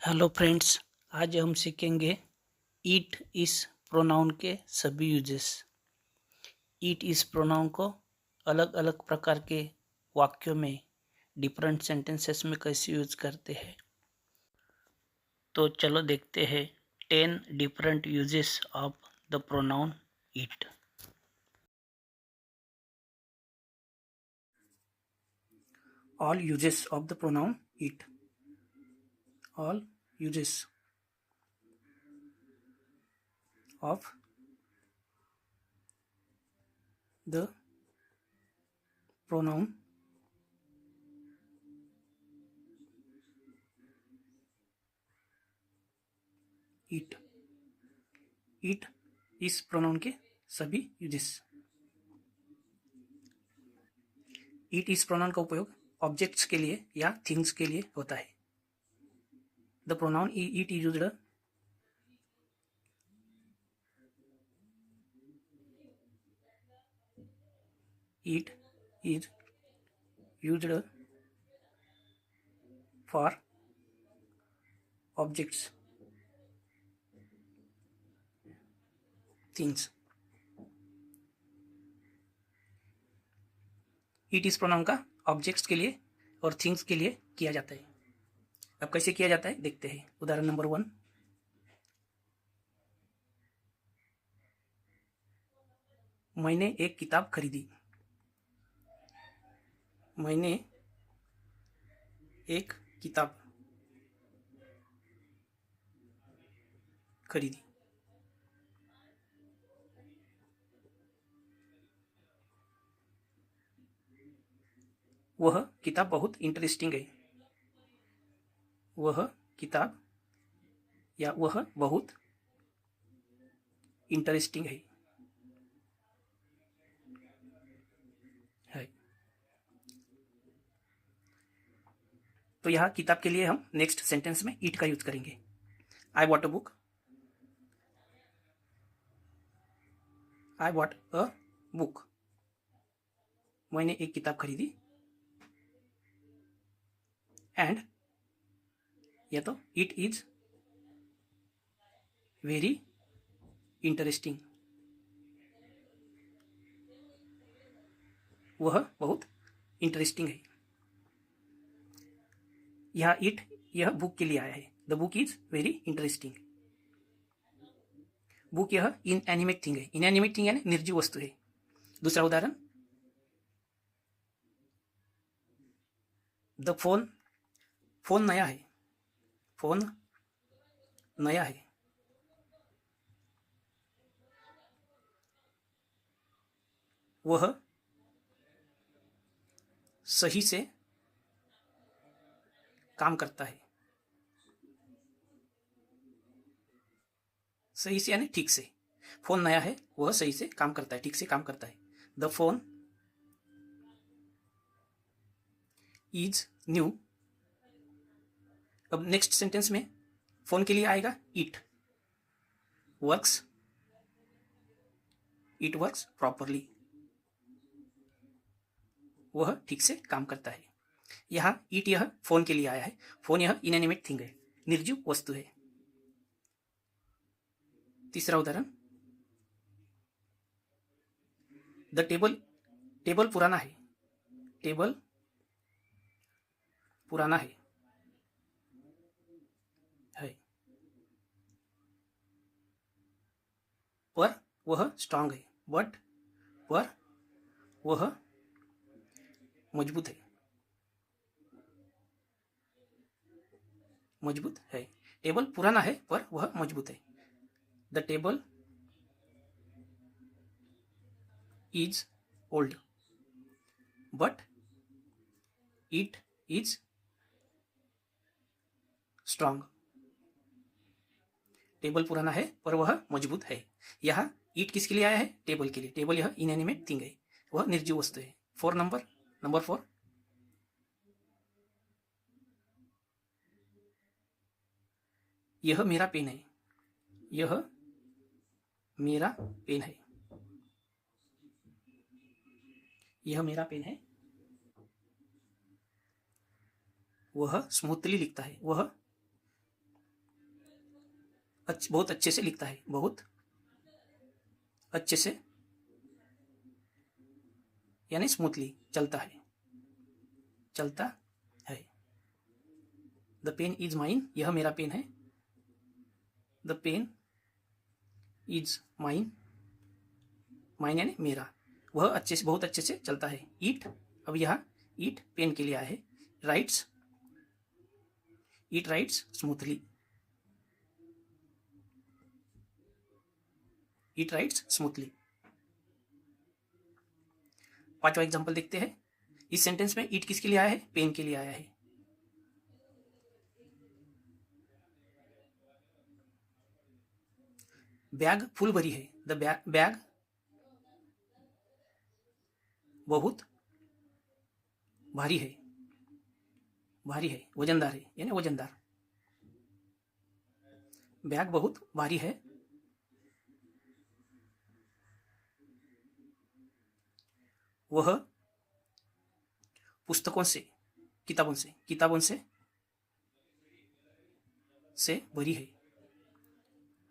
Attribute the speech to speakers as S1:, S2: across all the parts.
S1: Hello friends, आज हम सीखेंगे ईट इस प्रोनाउन के सभी यूजेस। ईट इस प्रोनाउन को अलग अलग प्रकार के वाक्यों में डिफरेंट सेंटेंसेस में कैसे यूज करते हैं। तो चलो देखते हैं 10 different uses of the pronoun it. All uses of the pronoun it. All uses of the pronoun it. It इस प्रोनाउन के सभी यूजेस। ईट इस प्रोनाउन का उपयोग ऑब्जेक्ट्स के लिए या थिंग्स के लिए होता है। The pronoun it is used it is used for objects things. It इस प्रोनाउन का ऑब्जेक्ट्स के लिए और थिंग्स के लिए किया जाता है। अब कैसे किया जाता है देखते हैं। उदाहरण नंबर 1, मैंने एक किताब खरीदी। मैंने एक किताब खरीदी। वह किताब बहुत इंटरेस्टिंग है। वह किताब या वह बहुत इंटरेस्टिंग है। तो यहाँ किताब के लिए हम नेक्स्ट सेंटेंस में ईट का यूज करेंगे। I bought a book. I bought a book. मैंने एक किताब खरीदी। एंड या तो इट इज वेरी इंटरेस्टिंग। वह बहुत इंटरेस्टिंग है। यह बुक के लिए आया है। The book is very interesting. Book यह इनएनिमेट थिंग है। इनएनिमेट थिंग यानी निर्जीव वस्तु है। दूसरा उदाहरण, द फोन। फोन नया है। फोन नया है। वह सही से काम करता है। सही से यानी ठीक से। फोन नया है, वह सही से काम करता है, ठीक से काम करता है। The phone is new. अब नेक्स्ट सेंटेंस में फोन के लिए आएगा it works. It works properly. वह ठीक से काम करता है। यहाँ इट यह फोन के लिए आया है। फोन यह इनएनिमेट थिंग है, निर्जीव वस्तु है। तीसरा उदाहरण, द टेबल। टेबल पुराना है। टेबल पुराना है। पर वह स्ट्रांग है। बट पर वह मजबूत है। मजबूत है। टेबल पुराना है पर वह मजबूत है। The table is old but it is strong. Table पुराना है पर वह मजबूत है। यहाँ ईट किसके लिए आया है? टेबल के लिए। टेबल यह इनएनिमेट थिंग है, वह निर्जीव वस्तु है। नंबर 4, यह मेरा पेन है। यह मेरा पेन है। यह मेरा पेन है। वह स्मूथली लिखता है। वह बहुत अच्छे से लिखता है, बहुत अच्छे से यानी स्मूथली चलता है, चलता है। द पेन इज माइन, यह मेरा पेन है। The pen is mine, mine यानी मेरा। वह अच्छे से, बहुत अच्छे से चलता है। ईट, अब यह ईट पेन के लिए आया है। राइट्स, ईट राइट्स स्मूथली, ईट राइट्स स्मूथली। पांचवा एग्जांपल देखते हैं। इस सेंटेंस में ईट किसके लिए आया है? पेन के लिए आया है। बैग फुल भरी है। द बैग बहुत भारी है, भारी है, वजनदार है यानी वजनदार। बैग बहुत भारी है। वह पुस्तकों से, किताबों से, किताबों से भरी है,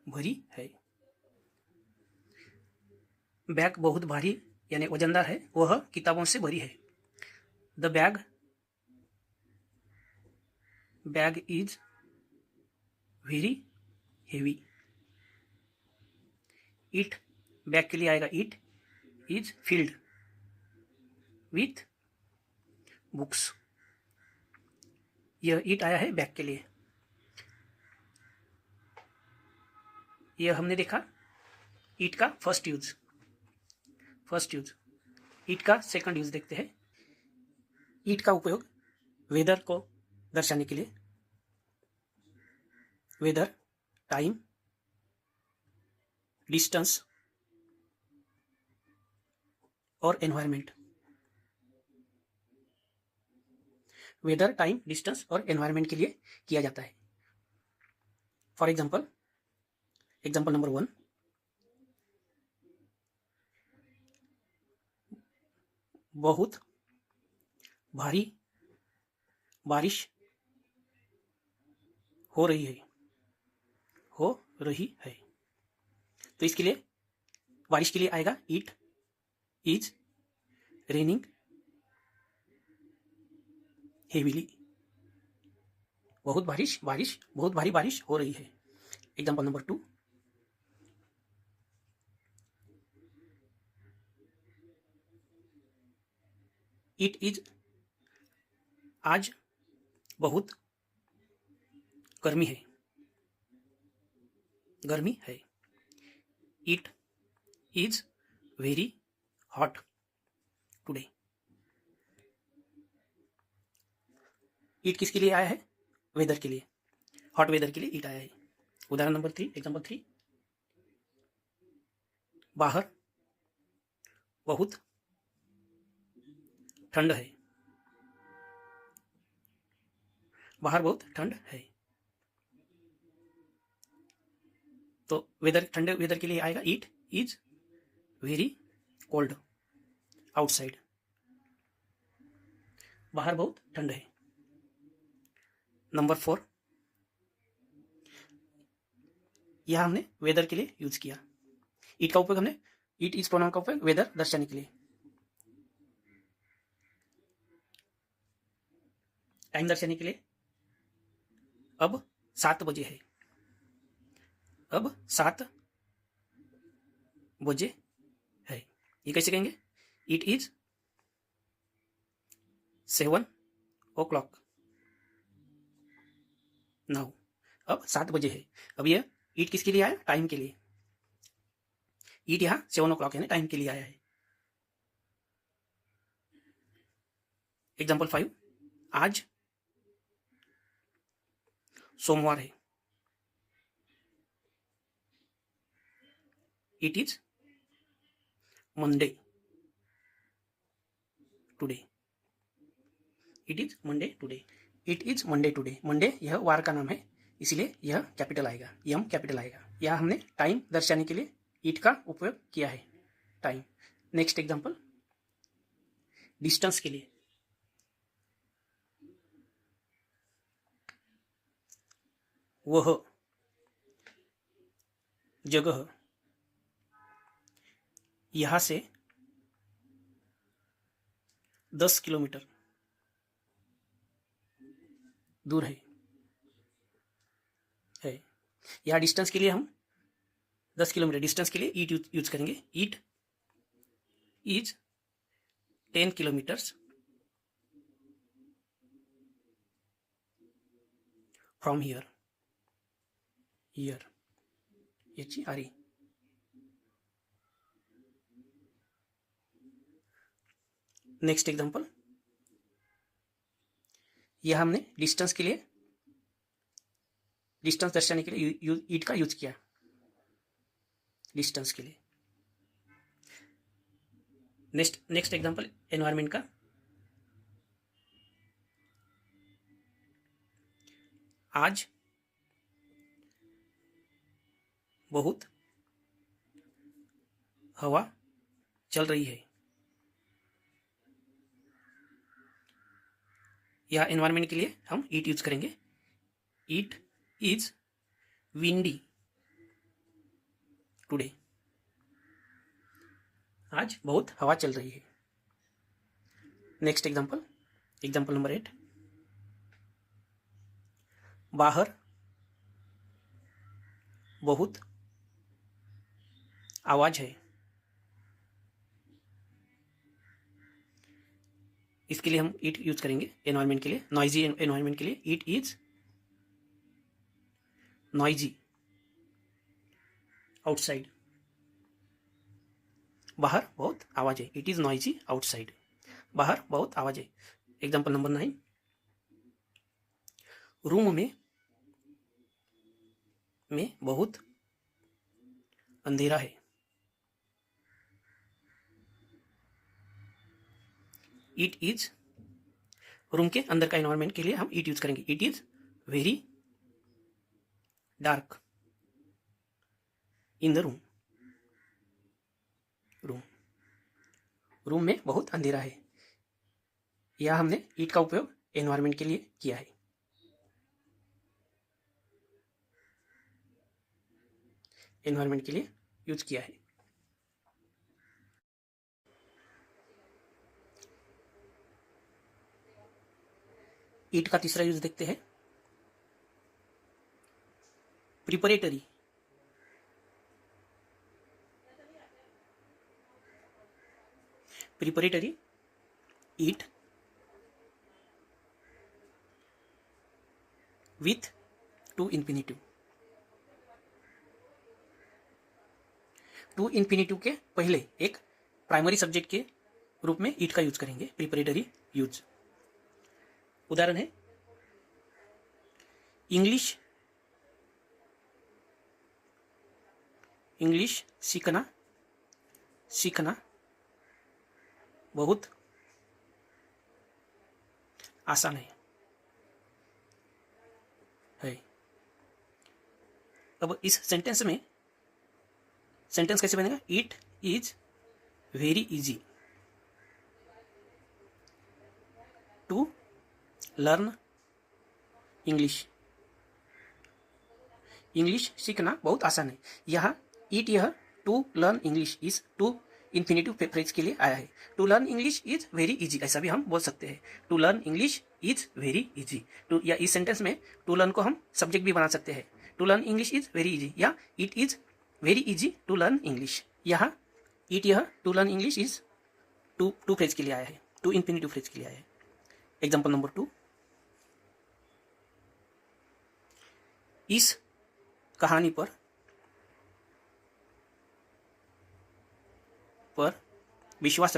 S1: भरी है। बैग बहुत भारी यानी वजनदार है, वह किताबों से भरी है। The bag, bag is very heavy. It, bag के लिए आएगा it is filled with books. यह इट आया है बैग के लिए। यह हमने देखा इट का first use, first use. It का सेकंड यूज देखते हैं। इट का उपयोग वेदर को दर्शाने के लिए, वेदर, टाइम, डिस्टेंस और एनवायरमेंट। वेदर, टाइम, डिस्टेंस और एनवायरमेंट के लिए किया जाता है। फॉर एग्जाम्पल, एग्जाम्पल नंबर 1, बहुत भारी बारिश हो रही है, हो रही है। तो इसके लिए, बारिश के लिए आएगा इट इज रेनिंग हेवीली। बहुत बारिश, बारिश, बहुत भारी बारिश हो रही है। एग्जाम्पल नंबर 2, इट इज, आज बहुत गर्मी है, गर्मी है। It is very hot today. It किसके लिए आया है? वेदर के लिए, हॉट वेदर के लिए इट आया है। उदाहरण नंबर 3, एग्जाम्पल 3, बाहर बहुत ठंड है, बाहर बहुत ठंड है। तो वेदर, ठंडे वेदर के लिए आएगा it is very cold outside. बाहर बहुत ठंड है। नंबर 4, यह हमने वेदर के लिए यूज किया। इट का उपयोग हमने, इट इज प्रोनाउन का उपयोग वेदर दर्शाने के लिए। टाइम दर्शाने के लिए, अब 7 बजे है, अब 7 बजे है। ये कैसे कहेंगे? It is 7 o'clock now. अब 7 बजे है। अब यह इट किसके लिए आया? टाइम के लिए। इट यहाँ 7 o'clock यानी टाइम के लिए आया है। एग्जाम्पल 5, आज सोमवार है, it is Monday today, it is Monday today, it is Monday today. Monday यह वार का नाम है, इसलिए यह कैपिटल आएगा, यम कैपिटल आएगा। यह हमने टाइम दर्शाने के लिए इट का उपयोग किया है, टाइम। नेक्स्ट एग्जाम्पल, डिस्टेंस के लिए, वह जगह यहाँ से 10 किलोमीटर दूर है। यहाँ डिस्टेंस के लिए हम 10 किलोमीटर डिस्टेंस के लिए ईट यूज करेंगे। Eat is 10 kilometres from here. HERE। Next example, यह हमने डिस्टेंस के लिए, डिस्टेंस दर्शाने के लिए ईट का यूज किया, डिस्टेंस के लिए। नेक्स्ट एग्जांपल एनवायरनमेंट का। आज बहुत हवा चल रही है। यह एनवायरनमेंट के लिए हम ईट यूज करेंगे। It is windy today. आज बहुत हवा चल रही है। नेक्स्ट एग्जांपल नंबर 8, बाहर बहुत आवाज है। इसके लिए हम इट यूज करेंगे एनवायरनमेंट के लिए, नॉइजी एनवायरनमेंट के लिए। It is noisy outside. बाहर बहुत आवाज है। It is noisy outside. बाहर बहुत आवाज है। एग्जांपल नंबर 9, रूम में बहुत अंधेरा है। इट इज, रूम के अंदर का एनवायरनमेंट के लिए हम इट यूज करेंगे। It is very dark in the room. Room में बहुत अंधेरा है। यह हमने इट का उपयोग एनवायरनमेंट के लिए किया है। एनवायरनमेंट के लिए यूज किया है। ईट का तीसरा यूज देखते हैं, preparatory. Preparatory it with to infinitive. To infinitive के पहले एक प्राइमरी सब्जेक्ट के रूप में ईट का यूज करेंगे। Preparatory use. उदाहरण है, इंग्लिश सीखना बहुत आसान है। अब इस सेंटेंस कैसे बनेगा? It is very easy to learn English. English सीखना बहुत आसान है। यहाँ इट, यह to learn English is to infinitive phrase के लिए आया है। To learn English is very easy, ऐसा भी हम बोल सकते हैं। To learn English is very easy. To, या इस सेंटेंस में टू लर्न को हम सब्जेक्ट भी बना सकते हैं। To learn English is very easy, या it is very easy to learn English. यहाँ इट, यह to learn English is to phrase के लिए आया है, टू इन्फिनिटिव फ्रेज के लिए आया है। एग्जाम्पल नंबर 2, इस कहानी पर विश्वास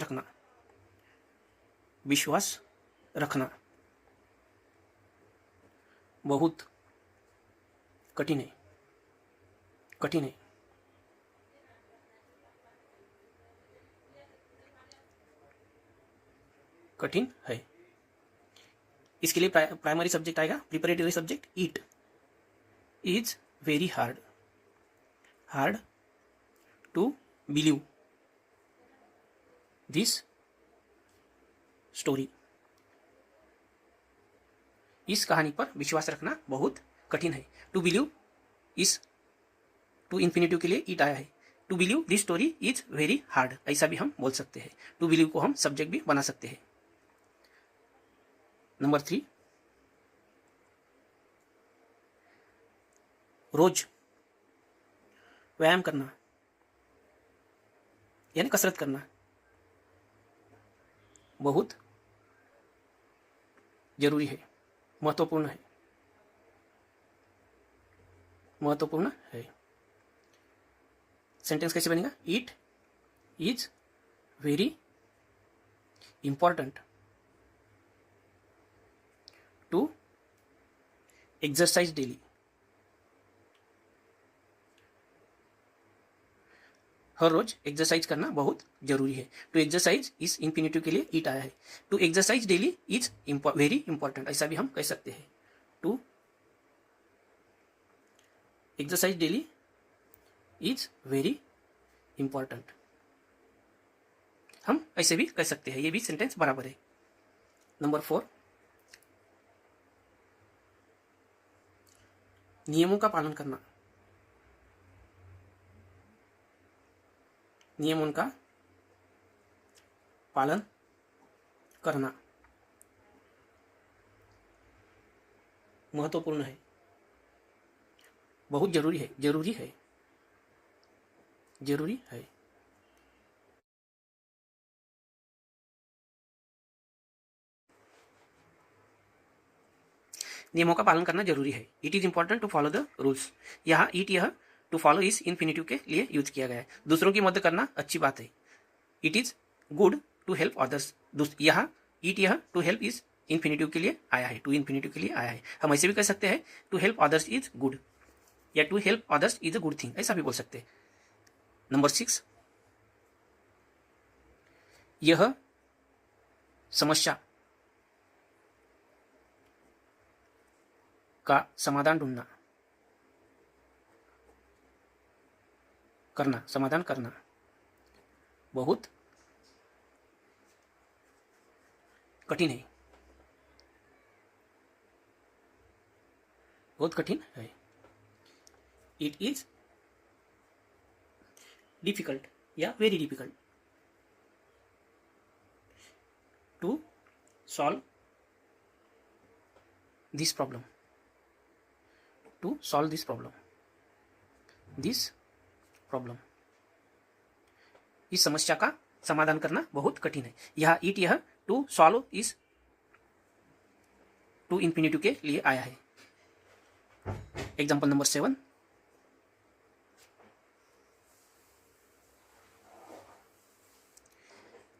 S1: रखना बहुत कठिन है। इसके लिए प्राइमरी सब्जेक्ट आएगा, preparatory subject it is very hard to believe this story. इस कहानी पर विश्वास रखना बहुत कठिन है। टू बिलीव इस टू इन्फिनेटिव के लिए ईट आया है। To believe this story is very hard, ऐसा भी हम बोल सकते हैं। टू बिलीव को हम सब्जेक्ट भी बना सकते हैं। नंबर 3, रोज व्यायाम करना यानी कसरत करना बहुत जरूरी है, महत्वपूर्ण है, महत्वपूर्ण है। सेंटेंस कैसे बनेगा? It is very important to exercise daily. हर रोज एक्सरसाइज करना बहुत जरूरी है। टू एक्सरसाइज इस इंफिनिटिव के लिए ईट आया है। To exercise daily is very important, ऐसा भी हम कह सकते हैं। To exercise daily is very important, हम ऐसे भी कह सकते हैं। ये भी सेंटेंस बराबर है। नंबर 4, नियमों का पालन करना, नियमों का पालन करना महत्वपूर्ण है, बहुत जरूरी है, जरूरी है, जरूरी है। नियमों का पालन करना जरूरी है। It is important to follow the rules. यहाँ ईट यह टू फॉलो इस इन्फिनिटिव के लिए यूज किया गया है। दूसरों की मदद करना अच्छी बात है। It is good to help others. यहाँ ईट यह टू हेल्प इस इन्फिनिटिव के लिए आया है, टू इन्फिनिटिव के लिए आया है। हम ऐसे भी कह सकते हैं to help others is good, या to help others is a good thing, ऐसा भी बोल सकते हैं। नंबर 6, यह समस्या का समाधान ढूंढना, करना, समाधान करना बहुत कठिन है, बहुत कठिन है। इट इज डिफिकल्ट या very difficult to solve this problem, to solve this problem, this problem. इस समस्या का समाधान करना बहुत कठिन है। यह ईट यह टू सॉल्व इस टू इन्फिनिटिव के लिए आया है। एग्जाम्पल नंबर 7,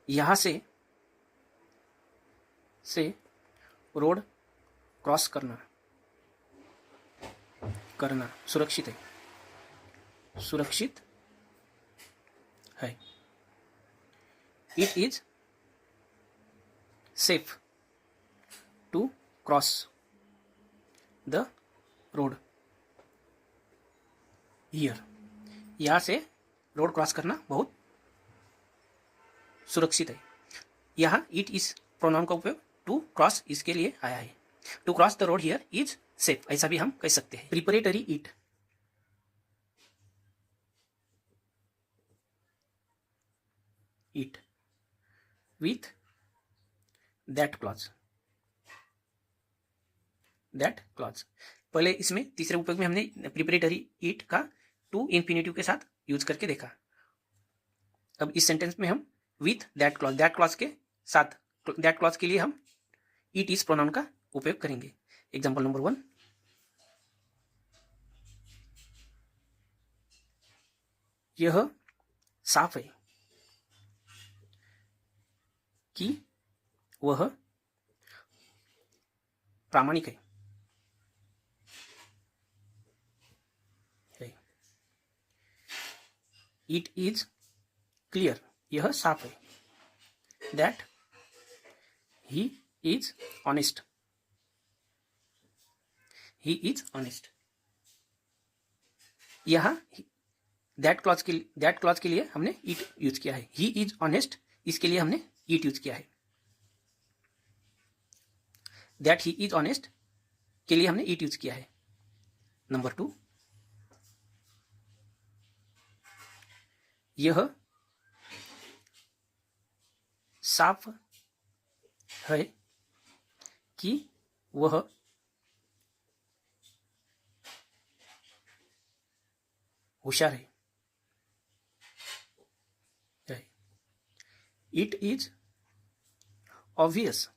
S1: यहां से रोड क्रॉस करना, करना सुरक्षित है, सुरक्षित है। It is safe to cross the road here. यहां से रोड क्रॉस करना बहुत सुरक्षित है। यहाँ इट इस प्रोनाउन का उपयोग टू क्रॉस इसके लिए आया है। To cross the road here is safe, ऐसा भी हम कह सकते हैं। Preparatory it, it with that clause, that clause. पहले इसमें तीसरे उपयोग में हमने प्रिपरेटरी इट का टू इन्फिनिटिव के साथ यूज करके देखा। अब इस सेंटेंस में हम विथ दैट क्लॉज के साथ, दैट क्लॉज के लिए हम इट इज प्रोनाउन का उपयोग करेंगे। एग्जाम्पल नंबर 1, यह साफ है कि वह प्रामाणिक है। इट इज क्लियर, यह साफ है, that he is honest, he is honest. यहां दैट क्लॉज के लिए हमने इट यूज किया है। ही इज ऑनेस्ट, इसके लिए हमने इट यूज किया है। दैट ही इज ऑनेस्ट के लिए हमने इट यूज किया है। नंबर 2, यह साफ है कि वह होशियार है। It is obvious,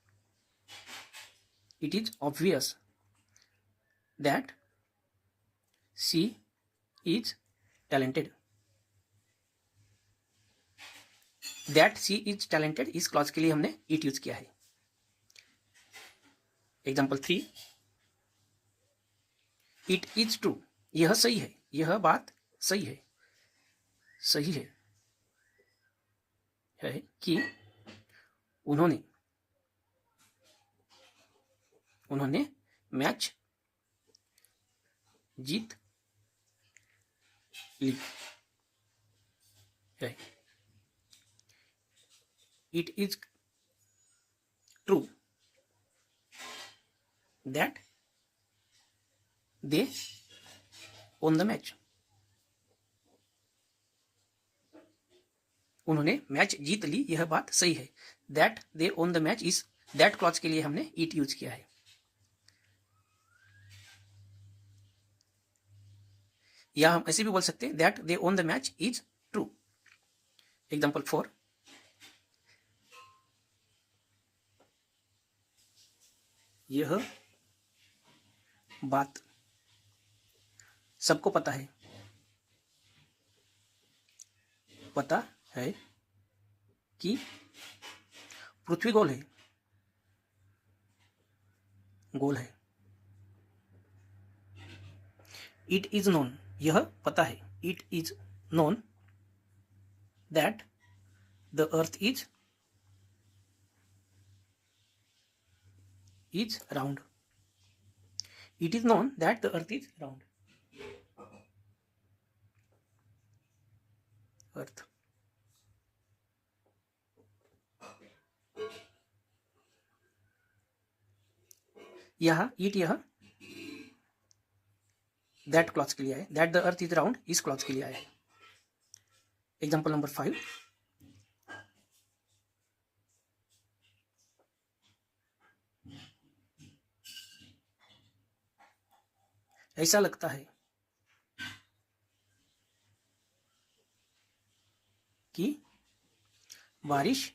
S1: it is obvious that she is talented. That she is talented इस क्लॉज के लिए हमने इट यूज किया है। एग्जाम्पल 3, इट इज ट्रू, यह सही है, यह बात सही है, सही है कि उन्होंने मैच जीत ली है। It is true that they own the match, उन्होंने मैच जीत ली, यह बात सही है। That they own the match इस दैट क्लॉज के लिए हमने इट यूज किया है। या हम ऐसे भी बोल सकते हैं that they own the match is true. Example 4, यह बात सबको पता है, पता है कि पृथ्वी गोल है, गोल है। इट इज नोन, यह पता है, it is known that the earth is round. It is known that the earth is round. Earth, यह दैट क्लॉज के लिए है। That the earth is round इस क्लॉज के लिए आया है। एग्जाम्पल नंबर 5, ऐसा लगता है कि बारिश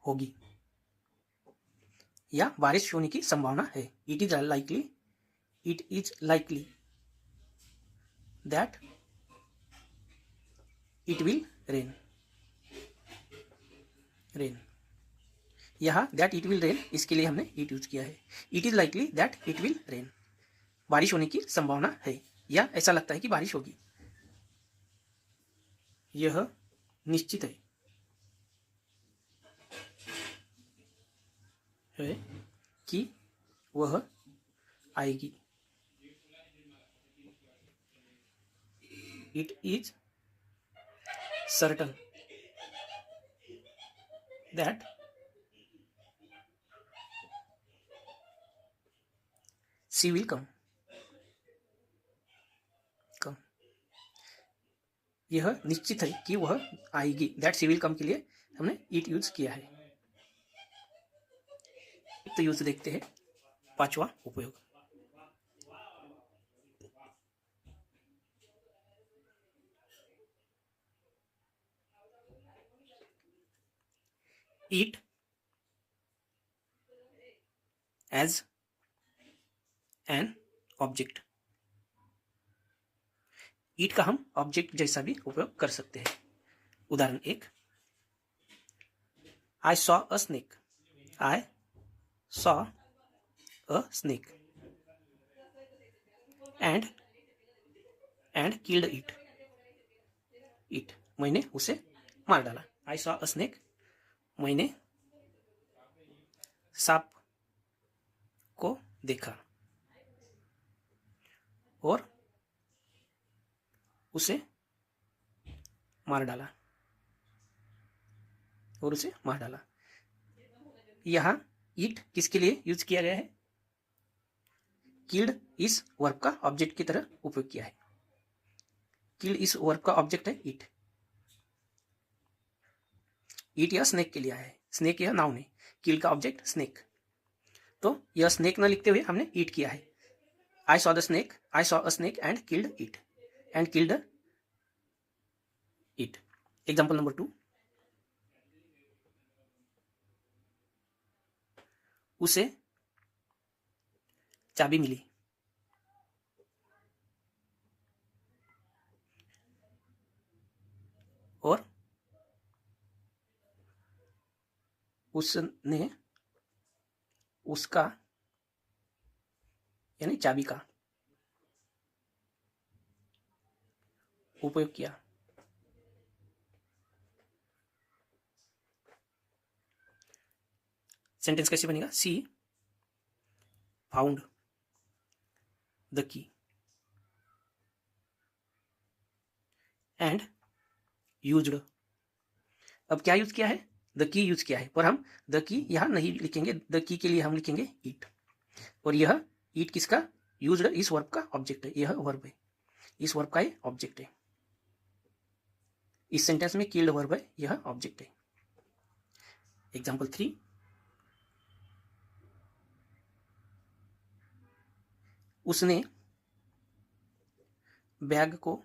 S1: होगी या बारिश होने की संभावना है। It is likely that it will rain. यहाँ दैट इट विल रेन इसके लिए हमने इट यूज किया है। It is likely that it will rain, बारिश होने की संभावना है या ऐसा लगता है कि बारिश होगी। यह निश्चित है कि वह आएगी। It is certain that she will come. यह निश्चित है कि वह आएगी। दैट शी विल कम के लिए हमने इट यूज किया है। तो यूज देखते हैं 5वां उपयोग। It as an object. It का हम ऑब्जेक्ट जैसा भी उपयोग कर सकते हैं। उदाहरण 1, I saw a snake. I saw a snake and killed it. मैंने उसे मार डाला। आई सॉ अ स्नेक, मैंने सांप को देखा और उसे मार डाला। यहाँ ईट किसके लिए यूज किया गया है? किल्ड इस वर्ब का ऑब्जेक्ट की तरह उपयोग किया है। किल्ड इस वर्ब का ऑब्जेक्ट है ईट। ईट यह स्नेक के लिए आया है, स्नेक यह नाउन है, किल का ऑब्जेक्ट स्नेक। तो यह स्नेक न लिखते हुए हमने ईट किया है। I saw the snake, I saw a snake and killed it, and killed it. Example number 2, उसे चाबी मिली। और उसने उसका यानी चाबी का उपयोग किया। सेंटेंस कैसे बनेगा? She found the key and used. अब क्या यूज किया है? द की यूज किया है, पर हम द की यहां नहीं लिखेंगे, द की के लिए हम लिखेंगे ईट। और यह ईट किसका? यूज्ड इस वर्ब का ऑब्जेक्ट है, यह वर्ब है, इस वर्ब का ये ऑब्जेक्ट है। इस सेंटेंस में किल्ड वर्ब है, यह ऑब्जेक्ट है। एग्जाम्पल 3, उसने बैग को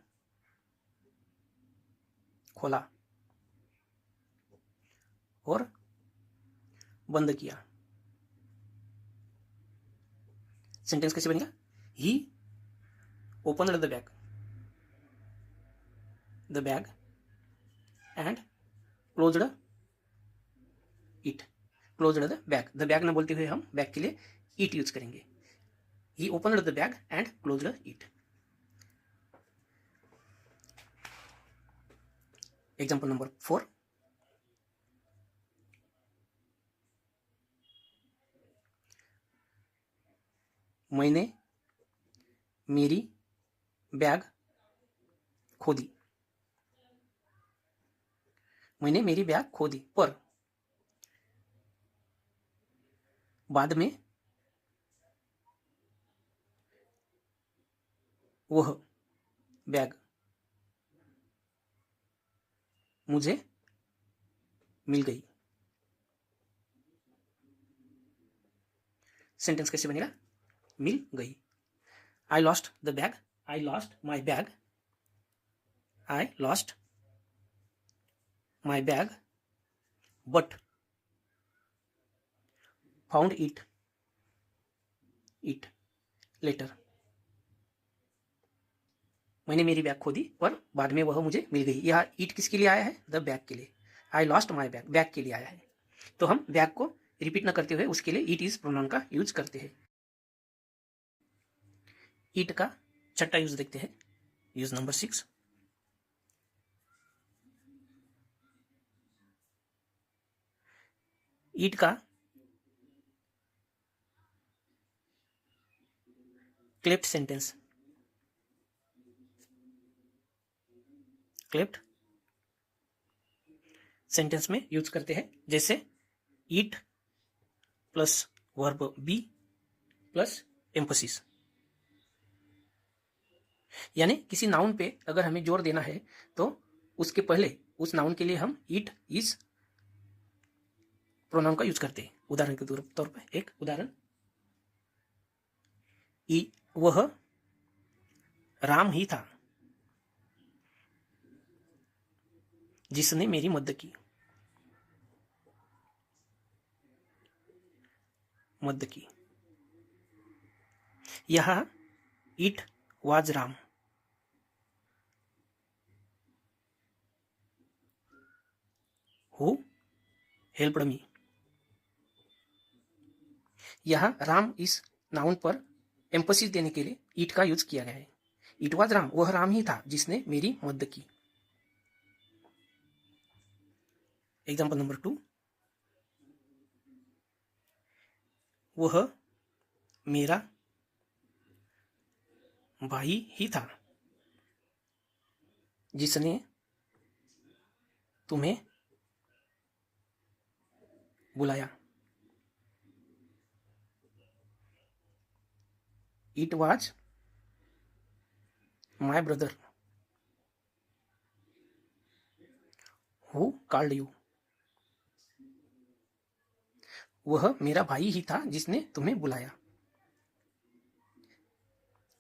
S1: खोला और बंद किया। सेंटेंस कैसे बनेगा? He opened the bag and closed it. Closed the bag ना बोलते हुए हम बैग के लिए इट यूज करेंगे। He opened the bag and closed it. Example number 4, मैंने मेरी बैग खो दी। मैंने मेरी बैग खो दी, पर बाद में वह बैग मुझे मिल गई। सेंटेंस कैसे बनेगा? मिल गई। I lost the bag, I lost my bag, I lost my bag but found it later. मैंने मेरी बैग खो दी, पर बाद में वह मुझे मिल गई। यह ईट किसके लिए आया है? द बैग के लिए। I lost my bag bag के लिए आया है। तो हम बैग को रिपीट न करते हुए उसके लिए इट इज प्रोनाउन का यूज करते हैं। ईट का छठा यूज देखते हैं, यूज नंबर 6, ईट का क्लेप्ट सेंटेंस। क्लेप्ट सेंटेंस में यूज करते हैं, जैसे it plus verb be plus emphasis. यानी किसी नाउन पे अगर हमें जोर देना है तो उसके पहले उस नाउन के लिए हम इट इज प्रोनाउन का यूज करते हैं। उदाहरण के तौर पर एक उदाहरण, वह राम ही था जिसने मेरी मदद की। यह it was Ram who helped me. यह राम इस नाउन पर एम्फोसिस देने के लिए इट का यूज किया गया है। इट वाज राम, वह राम ही था जिसने मेरी मदद की। एग्जाम्पल नंबर 2, वह मेरा भाई ही था जिसने तुम्हें बुलाया। It was my brother who called you. वह मेरा भाई ही था जिसने तुम्हें बुलाया।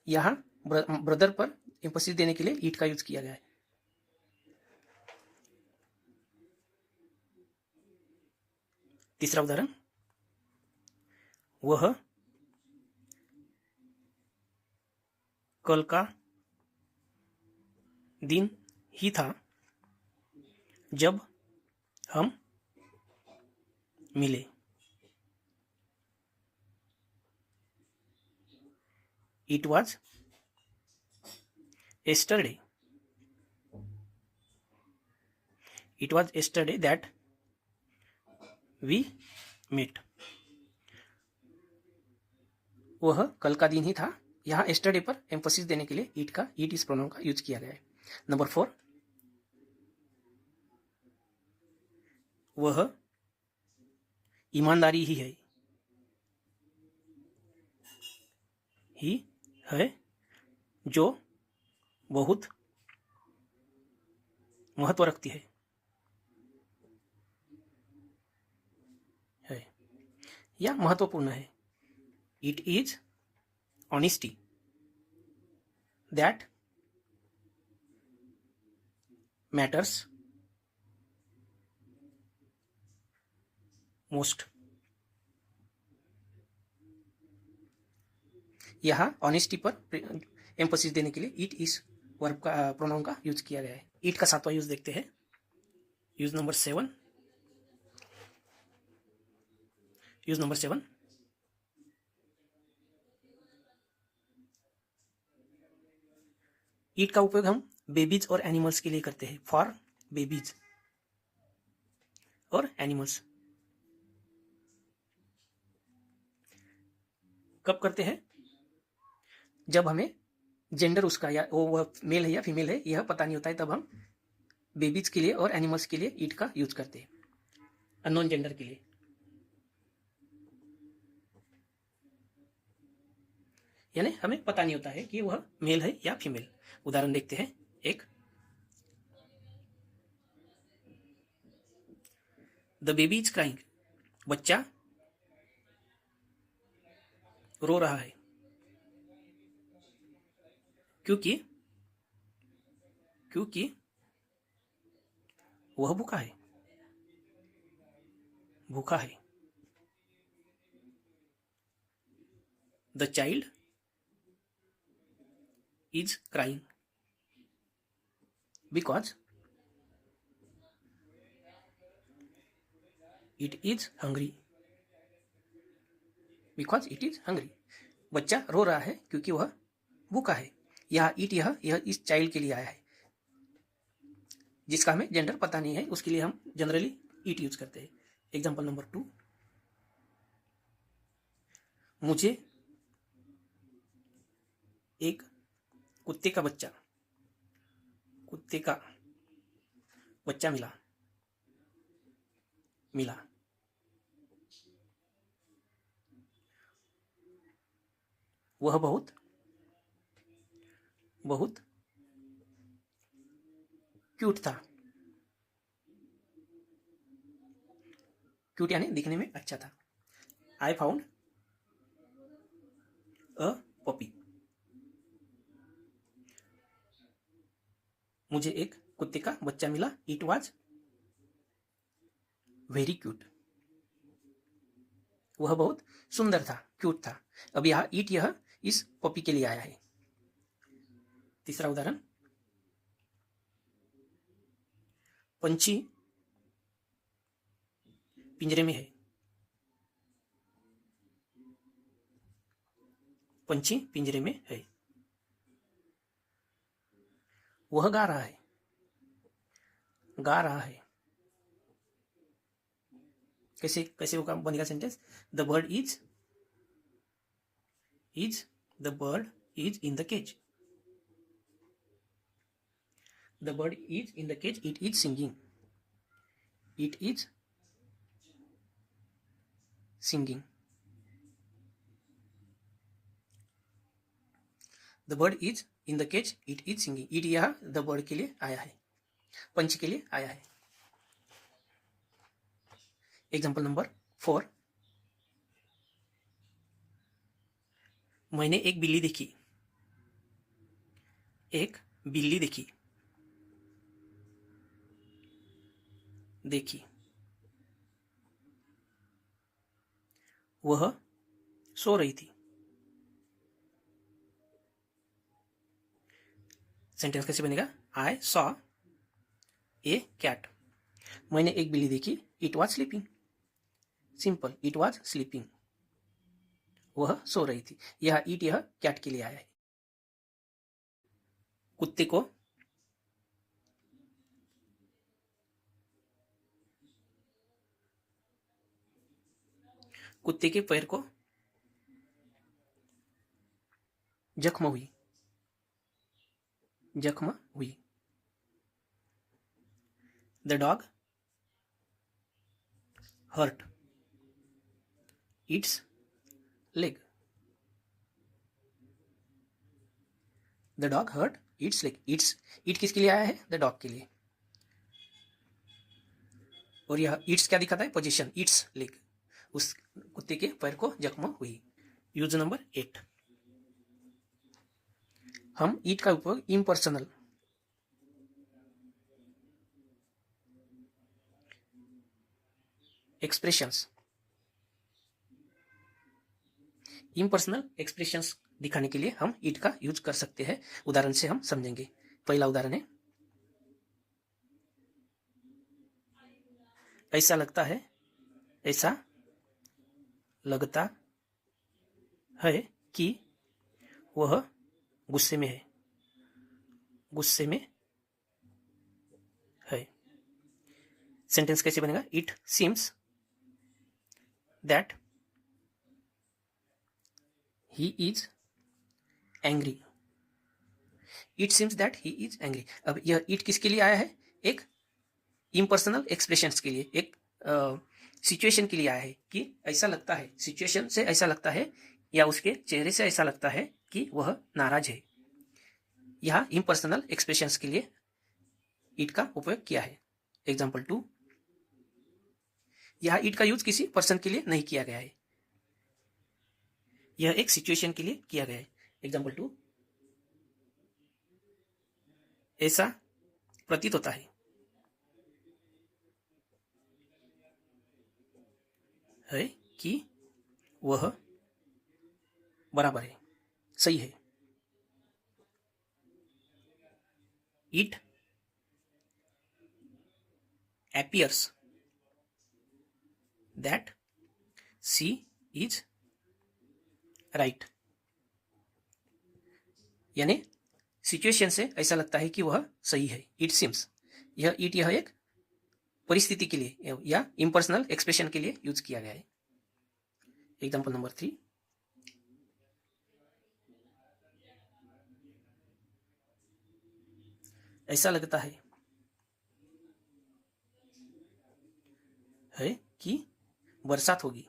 S1: यहाँ ब्रदर पर एम्फेसिस देने के लिए इट का यूज किया गया है। तीसरा उदाहरण, वह कल का दिन ही था जब हम मिले। It was yesterday. It was yesterday that we met. वह कल का दिन ही था। यहाँ yesterday पर एम्फोसिस देने के लिए इट इस प्रोनाउन का यूज किया गया है। नंबर 4, वह ईमानदारी ही है। ही है जो बहुत महत्व रखती है। या महत्वपूर्ण है। It is honesty that matters most. यहाँ ऑनेस्टी पर एम्फोसिस देने के लिए इट इस वर्ब का प्रोनाउन का यूज किया गया है। इट का 7वां यूज देखते हैं। Use number 7। ईट का उपयोग हम बेबीज और एनिमल्स के लिए करते हैं। फॉर बेबीज और एनिमल्स। कब करते हैं? जब हमें जेंडर उसका या वो मेल है या फीमेल है यह पता नहीं होता है, तब हम बेबीज के लिए और एनिमल्स के लिए ईट का यूज करते हैं। अननोन जेंडर के लिए यानी हमें पता नहीं होता है कि वह मेल है या फीमेल। उदाहरण देखते हैं एक, द बेबी इज क्राइंग। बच्चा रो रहा है क्योंकि वह भूखा है। The child is crying because it is hungry. बच्चा रो रहा है क्योंकि वह भूखा है। यह इस चाइल्ड के लिए आया है, जिसका हमें जेंडर पता नहीं है, उसके लिए हम जनरली इट यूज करते हैं। एग्जाम्पल नंबर 2, मुझे एक कुत्ते का बच्चा मिला। वह बहुत क्यूट था। क्यूट यानी दिखने में अच्छा था। I found a puppy. मुझे एक कुत्ते का बच्चा मिला। It was very cute. वह बहुत सुंदर था, क्यूट था। अब यह इस पपी के लिए आया है। तीसरा उदाहरण, पंछी पिंजरे में है। पंछी पिंजरे में है। वह गा रहा है। कैसे होगा बनेगा sentence? The bird is in the cage. The bird is in the cage. It is singing. The bird is in the cage, it is singing. It यह द बर्ड के लिए आया है, पंछी के लिए आया है। एग्जाम्पल नंबर 4, मैंने एक बिल्ली देखी। एक बिल्ली देखी, देखी। वह सो रही थी। सेंटेंस कैसे बनेगा? I saw a cat. मैंने एक बिल्ली देखी, it was sleeping. Simple, it was sleeping, वह सो रही थी। यह ईट यह कैट के लिए आया है। कुत्ते को कुत्ते के पैर को जख्म हुई, जख्म हुई। The dog hurt its leg. The dog hurt its leg. It किसके लिए आया है? द डॉग के लिए। और यह इट्स क्या दिखाता है? पोजीशन, इट्स लेग, उस कुत्ते के पैर को जख्म हुई। यूज नंबर 8, हम ईट का उपयोग इम्पर्सनल एक्सप्रेशंस, इम्पर्सनल एक्सप्रेशंस दिखाने के लिए हम ईट का यूज कर सकते हैं। उदाहरण से हम समझेंगे। पहला उदाहरण है, ऐसा लगता है, ऐसा लगता है कि वह गुस्से में है, गुस्से में है। सेंटेंस कैसे बनेगा? It seems that he is angry. It seems that he is angry. अब यह इट किसके लिए आया है? एक इम्पर्सनल एक्सप्रेशंस के लिए, एक सिचुएशन के लिए आया है कि ऐसा लगता है, सिचुएशन से ऐसा लगता है या उसके चेहरे से ऐसा लगता है कि वह नाराज है। यह इम्पर्सनल एक्सप्रेशंस के लिए इट का उपयोग किया है। एग्जाम्पल 2, यह इट का यूज किसी पर्सन के लिए नहीं किया गया है, यह एक सिचुएशन के लिए किया गया है। एग्जाम्पल 2, ऐसा प्रतीत होता है कि वह बराबर है, सही है। It appears that she is right। यानी सिचुएशन से ऐसा लगता है कि वह सही है। इट सीम्स, यह इट यह एक परिस्थिति के लिए या इम्पर्सनल एक्सप्रेशन के लिए यूज किया गया है। एग्जाम्पल नंबर 3, ऐसा लगता है कि बरसात होगी।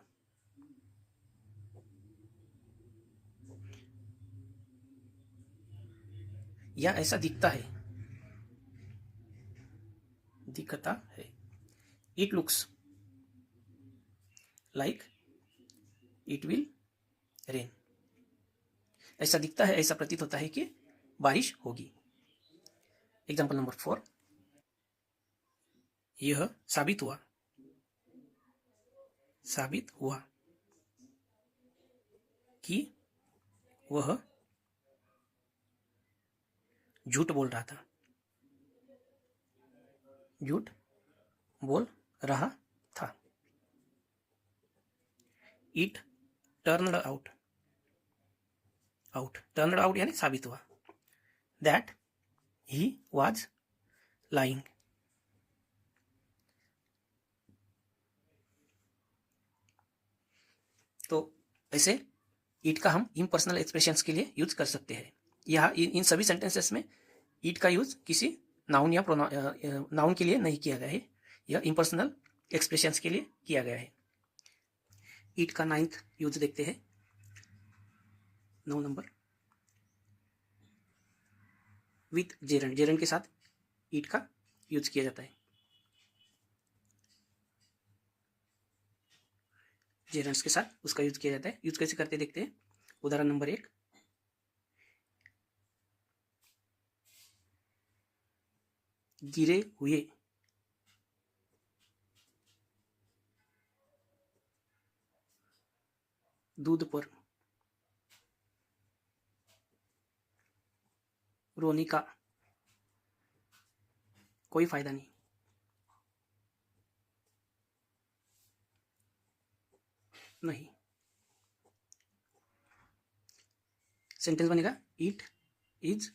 S1: या ऐसा दिखता है, दिखता है। It looks like it will rain. ऐसा दिखता है, ऐसा प्रतीत होता है कि बारिश होगी। एग्जाम्पल नंबर 4, यह साबित हुआ, साबित हुआ कि वह झूठ बोल रहा था, झूठ बोल रहा था। It turned out, turned out यानी साबित हुआ, दैट ही वाज लाइंग। तो ऐसे इट का हम इम्पर्सनल एक्सप्रेशंस के लिए यूज कर सकते हैं। यह इन सभी सेंटेंसेस में इट का यूज किसी नाउन या नाउन के लिए नहीं किया गया है, यह इम्पर्सनल एक्सप्रेशंस के लिए किया गया है। इट का 9th यूज देखते हैं, 9 नंबर, विथ जेरंड, जेरंड के साथ ईट का यूज किया जाता है। जेरंड्स के साथ उसका यूज किया जाता है। यूज कैसे करते देखते हैं। उदाहरण नंबर 1, गिरे हुए, दूध पर रोने का कोई फायदा नहीं। नहीं, सेंटेंस बनेगा it is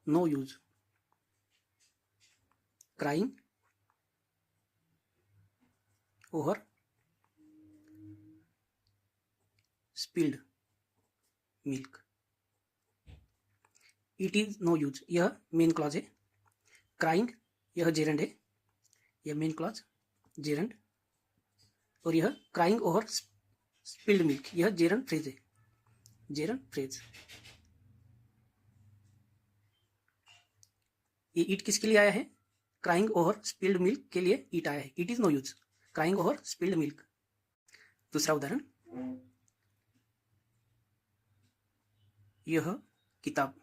S1: no use crying over spilled milk. It is no use यह मेन क्लॉज है। क्राइंग यह जेरंड है, यह मेन क्लॉज जेरंड, और यह क्राइंग ओवर स्पिल्ड मिल्क यह जेरंड फ्रेज है। Gerund phrase. ये ईट किसके लिए आया है। क्राइंग ओवर स्पिल्ड मिल्क के लिए ईट आया है। It is no use crying over spilled milk. दूसरा उदाहरण, यह किताब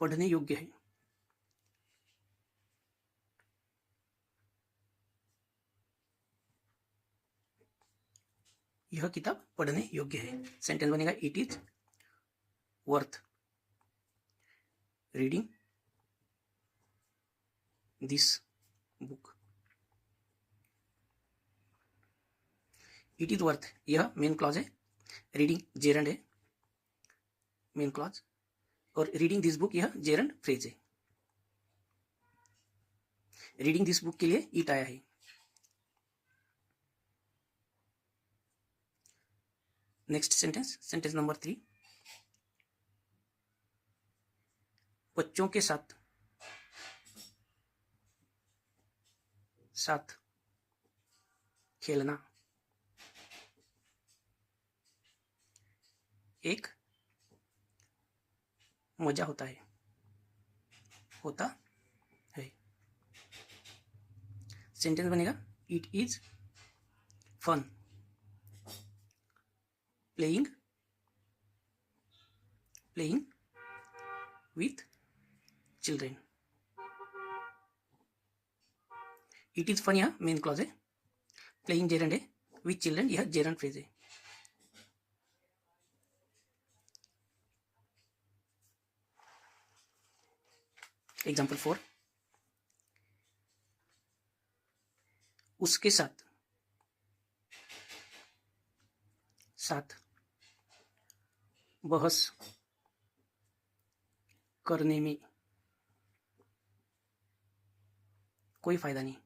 S1: पढ़ने योग्य है। यह किताब पढ़ने योग्य है। सेंटेंस बनेगा it is worth reading this book. It is worth यह मेन क्लॉज है, रीडिंग जेरंड है मेन क्लॉज, और रीडिंग दिस बुक यह जेरंड फ्रेज है। रीडिंग दिस बुक के लिए ईट आया है। नेक्स्ट सेंटेंस, सेंटेंस नंबर 3, बच्चों के साथ साथ खेलना एक मजा होता है। होता है। सेंटेंस बनेगा it is fun playing with children. It is fun यह मेन क्लॉज है, प्लेइंग जेरंड है, विथ चिल्ड्रेन यह जेरंड फ्रेज है। एग्जाम्पल 4, उसके साथ साथ बहस करने में कोई फायदा नहीं।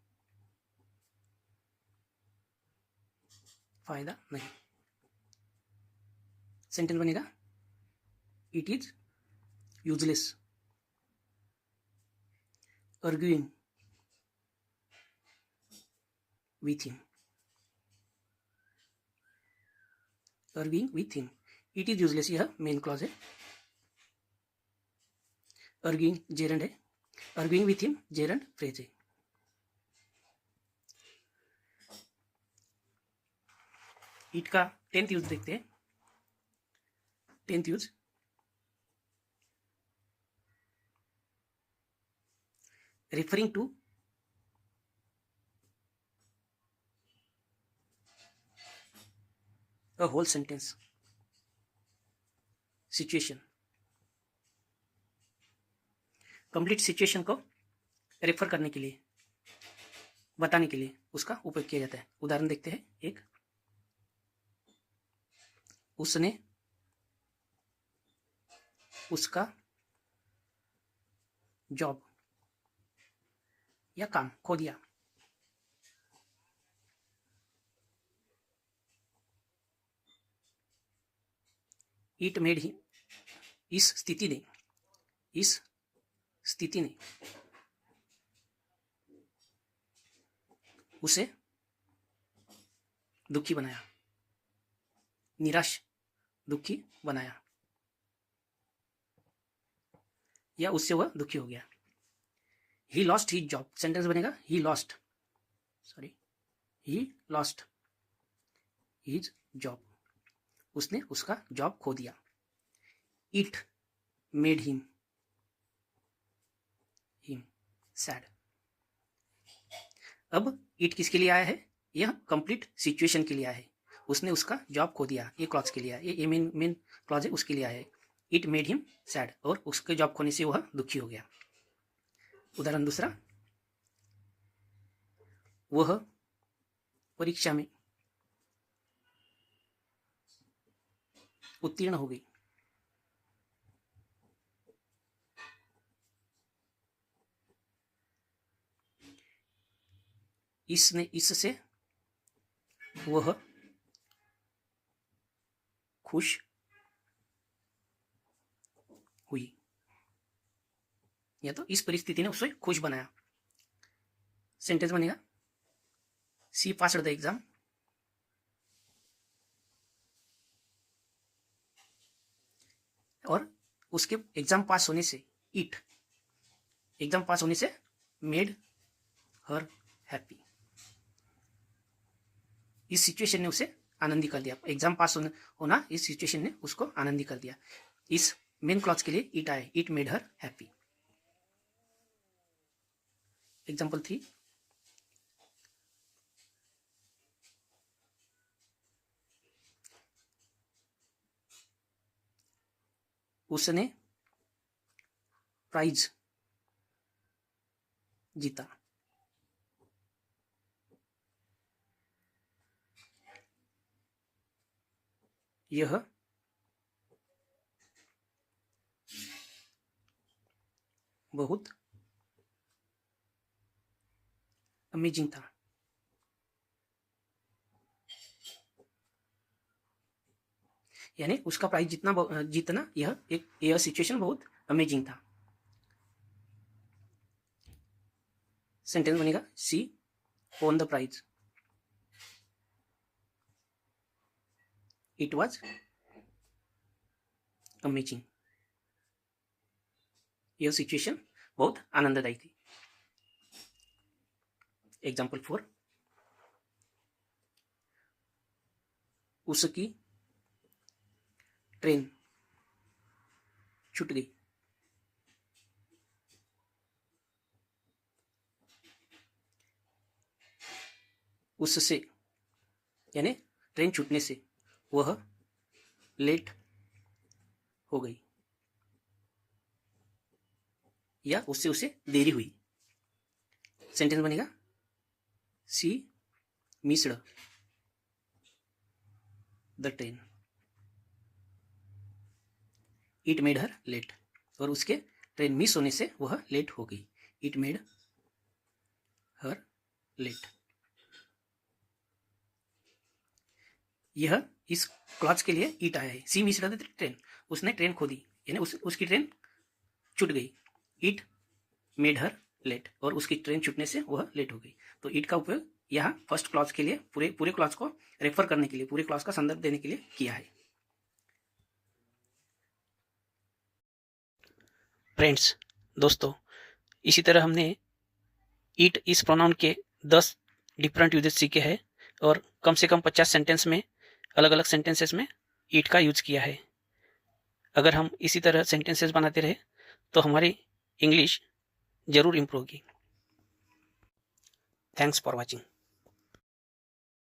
S1: फायदा नहीं। सेंटेंस बनेगा it is useless arguing with him। arguing with him, it is useless यह मेन क्लॉज है, arguing जेरंड है, arguing with him gerund phrase है। इट का 10th यूज देखते हैं। 10th use, referring to a whole sentence, situation, complete situation को refer करने के लिए, बताने के लिए उसका उपयोग किया जाता है। उदाहरण देखते हैं। एक, उसने उसका जॉब या काम खो दिया। इट मेड ही, इस स्थिति ने उसे दुखी बनाया। निराश दुखी बनाया या उससे वह दुखी हो गया। He lost his job, sentence बनेगा ही लॉस्ट हिज जॉब, उसने उसका जॉब खो दिया। It made him sad. अब इट किसके लिए आया है? यह कंप्लीट सिचुएशन के लिए आया है। उसने उसका जॉब खो दिया, ये क्लॉज के लिए आया, ये मेन क्लॉज है, उसके लिए आया है। इट मेड हिम सैड, और उसके जॉब खोने से वह दुखी हो गया। उदाहरण दूसरा, वह परीक्षा में उत्तीर्ण हो गई। इससे वह खुश हुई, या तो इस परिस्थिति ने उसे खुश बनाया। सेंटेंस बनेगा सी पास्ड द एग्जाम, और उसके एग्जाम पास होने से मेड हर हैप्पी। इस सिचुएशन ने उसे आनंदी कर दिया। एग्जाम पास होना इस सिचुएशन ने उसको आनंदी कर दिया। इस मेन क्लॉज के लिए इट आए, it made her happy. Example 3, उसने प्राइज जीता। यह बहुत अमेजिंग था। यानी उसका प्राइज जीतना यह सिचुएशन बहुत अमेजिंग था। सेंटेंस बनेगा she won the prize, it was amazing. यह सिचुएशन बहुत आनंददायी थी। एग्जाम्पल 4, उसकी ट्रेन छूट गई। उससे यानी ट्रेन छूटने से वह लेट हो गई, या उससे उसे देरी हुई। सेंटेंस बनेगा she missed the train, it made her late, और उसके ट्रेन मिस होने से वह लेट हो गई। It made her late. यह इस क्लॉज के लिए इट आया है। सी मिस्ड द ट्रेन, उसने ट्रेन खो दी, यानी उसकी ट्रेन छूट गई। इट मेड हर लेट, और उसकी ट्रेन छूटने से वह लेट हो गई। तो इट का उपयोग यहाँ फर्स्ट क्लॉज के लिए पूरे क्लॉज को रेफर करने के लिए, पूरे क्लॉज का संदर्भ देने के लिए किया है। फ्रेंड्स, दोस्तों, इसी तरह हमने इट इस प्रोनाउन के 10 डिफरेंट यूजेस सीखे हैं, और कम से कम 50 सेंटेंस में, अलग अलग सेंटेंसेस में इट का यूज किया है। अगर हम इसी तरह सेंटेंसेस बनाते रहे तो हमारी इंग्लिश जरूर इम्प्रूव होगी। Thanks for watching.